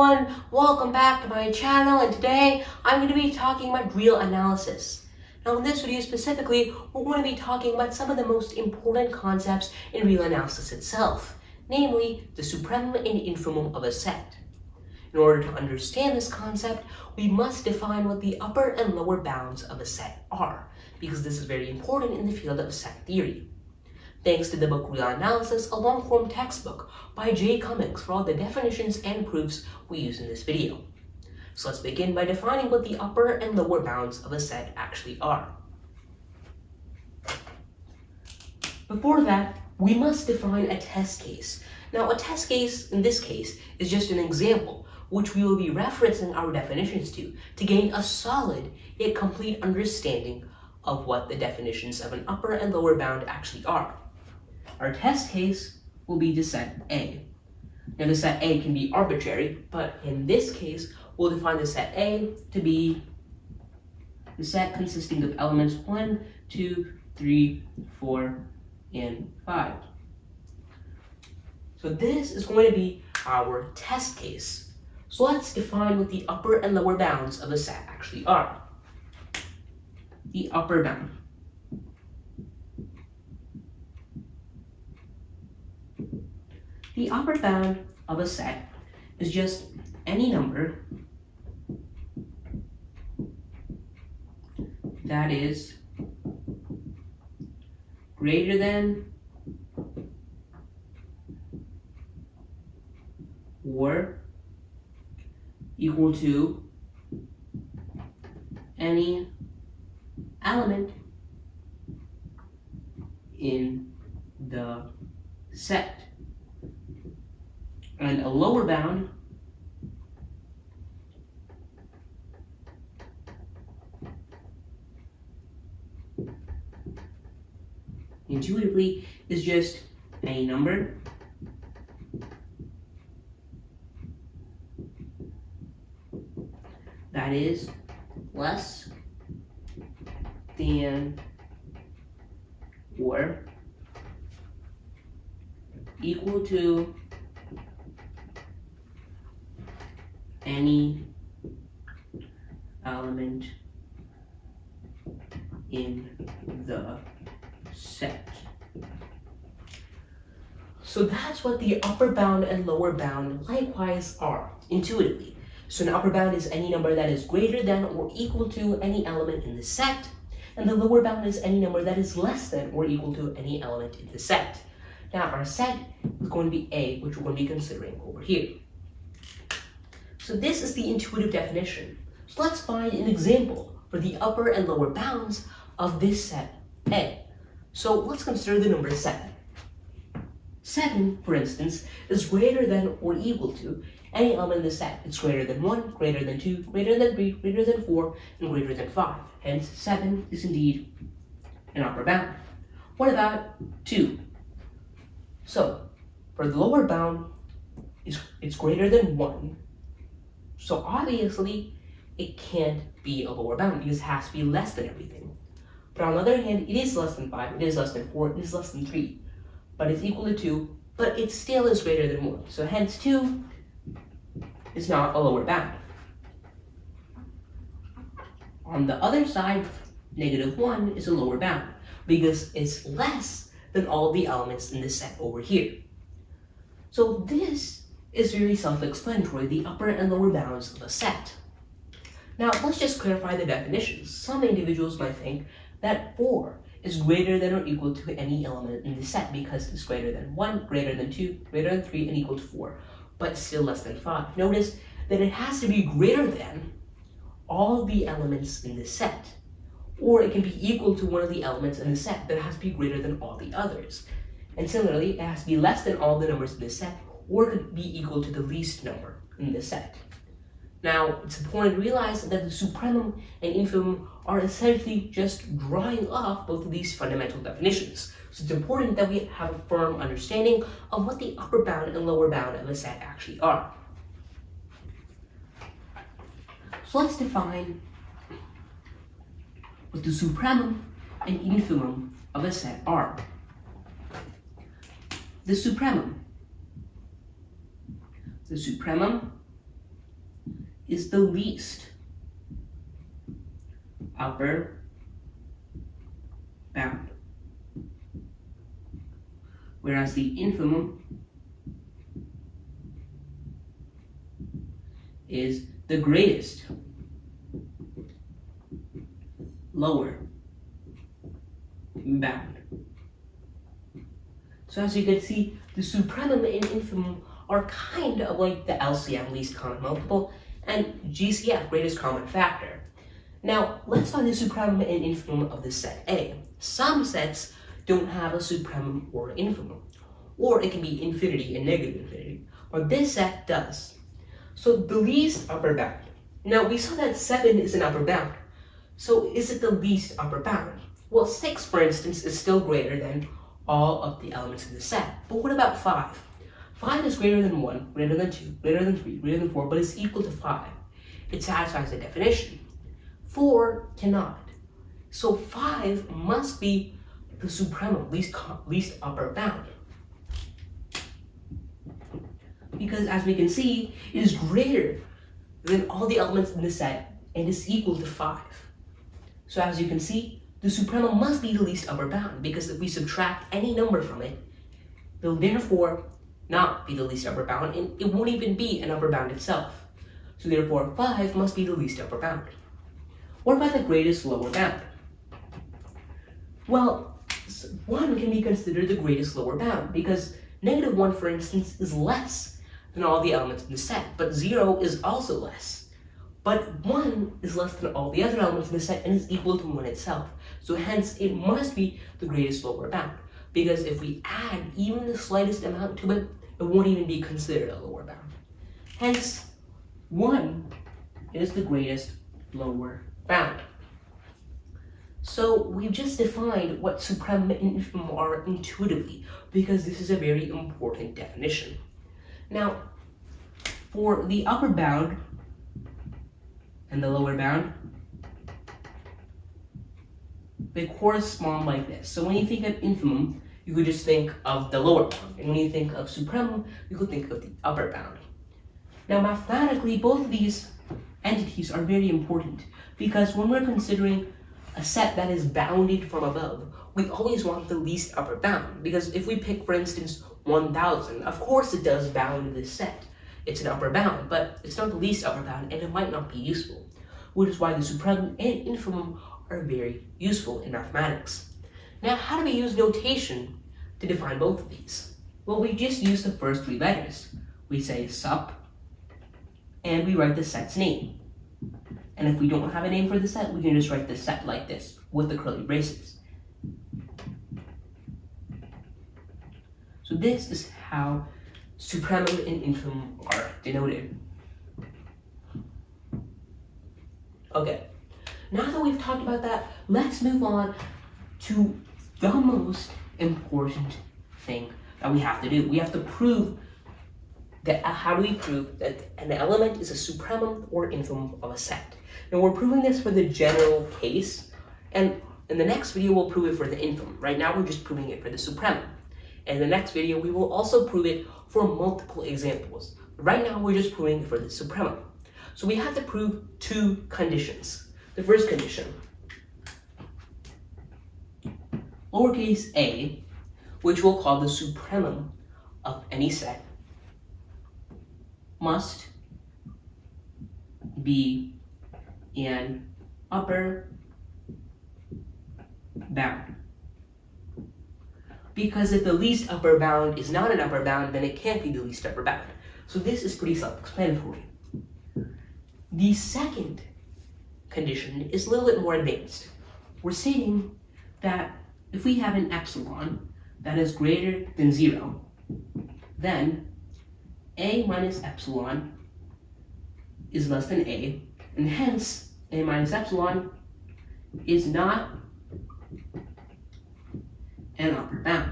everyone, welcome back to my channel, and today I'm going to be talking about real analysis. Now in this video specifically, we're going to be talking about some of the most important concepts in real analysis itself, namely the supremum and infimum of a set. In order to understand this concept, we must define what the upper and lower bounds of a set are, because this is very important in the field of set theory. Thanks to the book Real Analysis, a long-form textbook by Jay Cummings for all the definitions and proofs we use in this video. So let's begin by defining what the upper and lower bounds of a set actually are. Before that, we must define a test case. Now, a test case, in this case, is just an example, which we will be referencing our definitions to gain a solid yet complete understanding of what the definitions of an upper and lower bound actually are. Our test case will be the set A. Now the set A can be arbitrary, but in this case, we'll define the set A to be the set consisting of elements 1, 2, 3, 4, and 5. So this is going to be our test case. So let's define what the upper and lower bounds of a set actually are. The upper bound. The upper bound of a set is just any number that is greater than or equal to any element in the set. And a lower bound intuitively is just any number that is less than or equal to any element in the set. So that's what the upper bound and lower bound likewise are, intuitively. So an upper bound is any number that is greater than or equal to any element in the set, and the lower bound is any number that is less than or equal to any element in the set. Now our set is going to be A, which we're going to be considering over here. So this is the intuitive definition. So let's find an example for the upper and lower bounds of this set A. So let's consider the number 7. 7, for instance, is greater than or equal to any element in the set. It's greater than 1, greater than 2, greater than 3, greater than 4, and greater than 5. Hence, 7 is indeed an upper bound. What about 2? So, for the lower bound, it's greater than 1. So obviously, it can't be a lower bound because it has to be less than everything. But on the other hand, it is less than 5, it is less than 4, it is less than 3. But it's equal to 2, but it still is greater than 1. So hence 2 is not a lower bound. On the other side, -1 is a lower bound because it's less than all the elements in the set over here. So this is very self-explanatory, the upper and lower bounds of a set. Now, let's just clarify the definitions. Some individuals might think that 4 is greater than or equal to any element in the set because it's greater than 1, greater than 2, greater than 3, and equal to 4, but still less than 5. Notice that it has to be greater than all the elements in the set, or it can be equal to one of the elements in the set, but it has to be greater than all the others. And similarly, it has to be less than all the numbers in the set, or could be equal to the least number in the set. Now, it's important to realize that the supremum and infimum are essentially just drawing off both of these fundamental definitions. So it's important that we have a firm understanding of what the upper bound and lower bound of a set actually are. So let's define what the supremum and infimum of a set are. The supremum is the least upper bound, whereas the infimum is the greatest lower bound. So as you can see, the supremum and infimum are kind of like the LCM, least common multiple, and GCF, greatest common factor. Now, let's find the supremum and infimum of the set A. Some sets don't have a supremum or infimum, or it can be infinity and negative infinity, but this set does. So the least upper bound. Now, we saw that 7 is an upper bound. So is it the least upper bound? Well, 6, for instance, is still greater than all of the elements in the set. But what about 5? 5 is greater than 1, greater than 2, greater than 3, greater than 4, but it's equal to 5. It satisfies the definition. 4 cannot. So 5 must be the supremum, least upper bound. Because as we can see, it is greater than all the elements in the set and is equal to 5. So as you can see, the supremum must be the least upper bound, because if we subtract any number from it, it will therefore not be the least upper bound, and it won't even be an upper bound itself. So therefore, 5 must be the least upper bound. What about the greatest lower bound? Well, 1 can be considered the greatest lower bound, because -1, for instance, is less than all the elements in the set, but 0 is also less. But 1 is less than all the other elements in the set and is equal to 1 itself. So hence, it must be the greatest lower bound. Because if we add even the slightest amount to it, it won't even be considered a lower bound. Hence, 1 is the greatest lower bound. So we've just defined what supremum and infimum are intuitively, because this is a very important definition. Now, for the upper bound and the lower bound, they correspond like this. So when you think of infimum, you could just think of the lower bound. And when you think of supremum, you could think of the upper bound. Now mathematically, both of these entities are very important, because when we're considering a set that is bounded from above, we always want the least upper bound. Because if we pick, for instance, 1000, of course it does bound this set. It's an upper bound, but it's not the least upper bound, and it might not be useful. Which is why the supremum and infimum are very useful in mathematics. Now, how do we use notation to define both of these? Well, we just use the first 3 letters. We say sup, and we write the set's name. And if we don't have a name for the set, we can just write the set like this, with the curly braces. So this is how supremum and infimum are denoted. Okay, now that we've talked about that, let's move on to the most important thing that we have to do. We have to prove that, how do we prove that an element is a supremum or infimum of a set? Now we're proving this for the general case, and in the next video we'll prove it for the infimum. Right now we're just proving it for the supremum. And in the next video we will also prove it for multiple examples. Right now we're just proving it for the supremum. So we have to prove 2 conditions. The first condition, lowercase a, which we'll call the supremum of any set, must be an upper bound. Because if the least upper bound is not an upper bound, then it can't be the least upper bound. So this is pretty self-explanatory. The second condition is a little bit more advanced. We're saying that if we have an epsilon that is greater than 0, then a minus epsilon is less than a, and hence a minus epsilon is not an upper bound.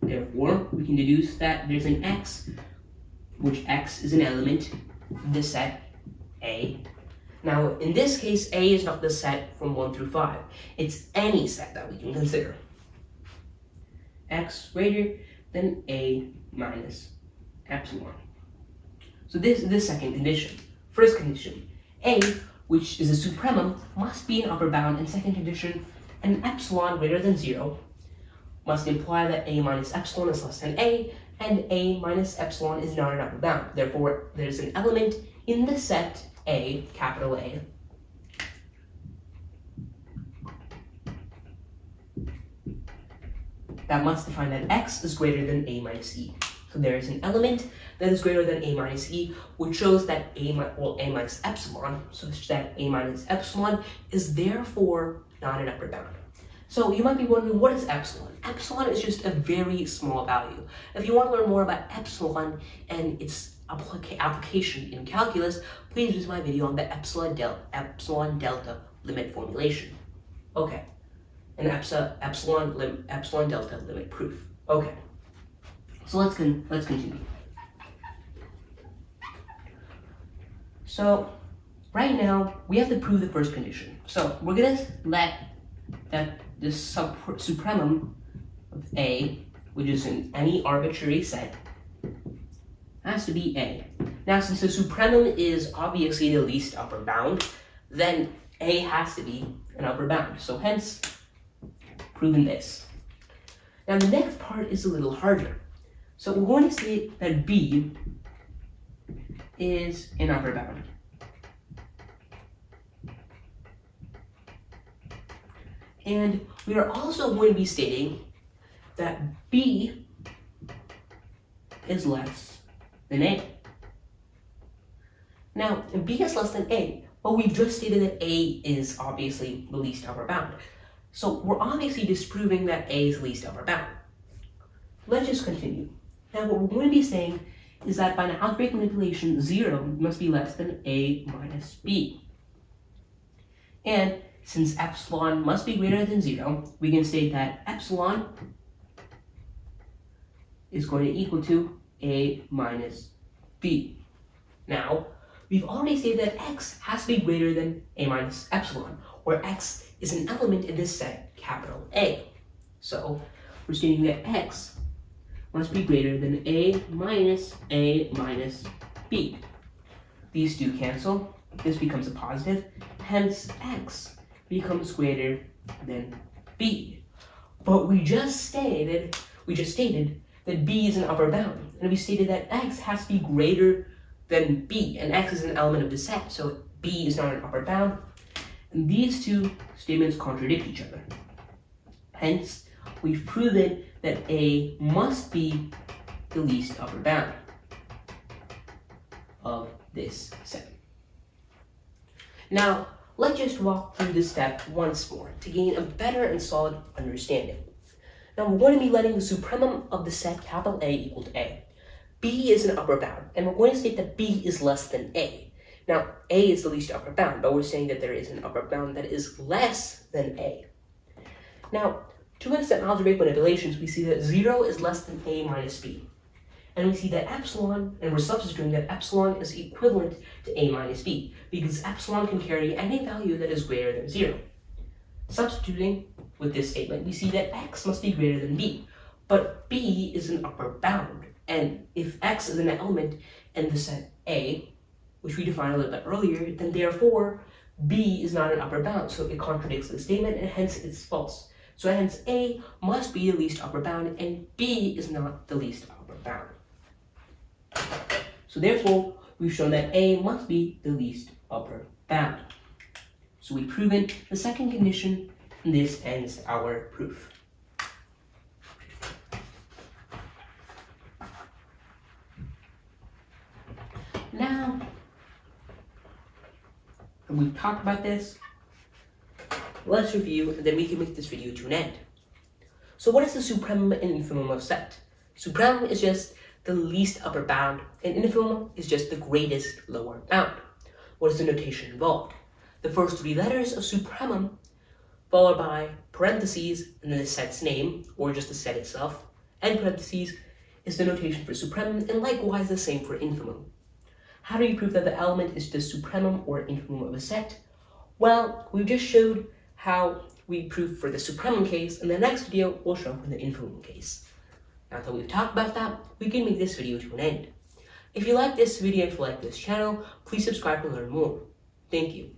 Therefore, we can deduce that there's an x, which x is an element in the set A. Now, in this case, A is not the set from 1 through 5. It's any set that we can consider. X greater than A minus epsilon. So this is the second condition. First condition, A, which is a supremum, must be an upper bound, and second condition, an epsilon greater than 0 must imply that A minus epsilon is less than A, and A minus epsilon is not an upper bound. Therefore, there's an element in the set A, capital A, that must define that X is greater than A minus E. So there is an element that is greater than A minus E, which shows that A minus epsilon, such that A minus epsilon is therefore not an upper bound. So you might be wondering, what is epsilon? Epsilon is just a very small value. If you want to learn more about epsilon and its application in calculus, please visit my video on the epsilon delta limit formulation. Okay, and epsilon delta limit proof. Okay, so let's continue. So right now we have to prove the first condition. So we're gonna let that this supremum of A, which is in any arbitrary set, has to be A. Now, since the supremum is obviously the least upper bound, then A has to be an upper bound. So hence, proven this. Now the next part is a little harder. So we're going to say that B is an upper bound. And we are also going to be stating that B is less than A. Now, B is less than A, but we've just stated that A is obviously the least upper bound. So we're obviously disproving that A is the least upper bound. Let's just continue. Now what we're going to be saying is that by an algebraic manipulation, 0 must be less than A minus B. And since epsilon must be greater than 0, we can state that epsilon is going to equal to A minus B. Now, we've already stated that X has to be greater than A minus epsilon, where X is an element in this set, capital A. So, we're stating that X must be greater than A minus B. These two cancel. This becomes a positive. Hence, X becomes greater than B. But we just stated that B is an upper bound, and we stated that X has to be greater than B, and X is an element of the set, so B is not an upper bound. And these two statements contradict each other. Hence, we've proven that A must be the least upper bound of this set. Now, let's just walk through this step once more to gain a better and solid understanding. Now, we're going to be letting the supremum of the set capital A equal to A. B is an upper bound, and we're going to state that B is less than A. Now, A is the least upper bound, but we're saying that there is an upper bound that is less than A. Now, to understand algebraic manipulations, we see that 0 is less than A minus B. And we see that epsilon, and we're substituting that epsilon is equivalent to A minus B, because epsilon can carry any value that is greater than 0. Substituting with this statement, we see that X must be greater than B, but B is an upper bound. And if X is an element in the set A, which we defined a little bit earlier, then therefore B is not an upper bound, so it contradicts the statement, and hence it's false. So hence A must be the least upper bound, and B is not the least upper bound. So therefore, we've shown that A must be the least upper bound. So we've proven the second condition, and this ends our proof. Now, we've talked about this, let's review, and then we can make this video to an end. So what is the supremum and infimum of set? Supremum is just the least upper bound, and infimum is just the greatest lower bound. What is the notation involved? The first three letters of supremum, followed by parentheses, and then the set's name, or just the set itself, and parentheses is the notation for supremum, and likewise the same for infimum. How do you prove that the element is the supremum or infimum of a set? Well, we just showed how we prove for the supremum case, and the next video will show for the infimum case. Now that we've talked about that, we can make this video to an end. If you like this video and if you like this channel, please subscribe to learn more. Thank you.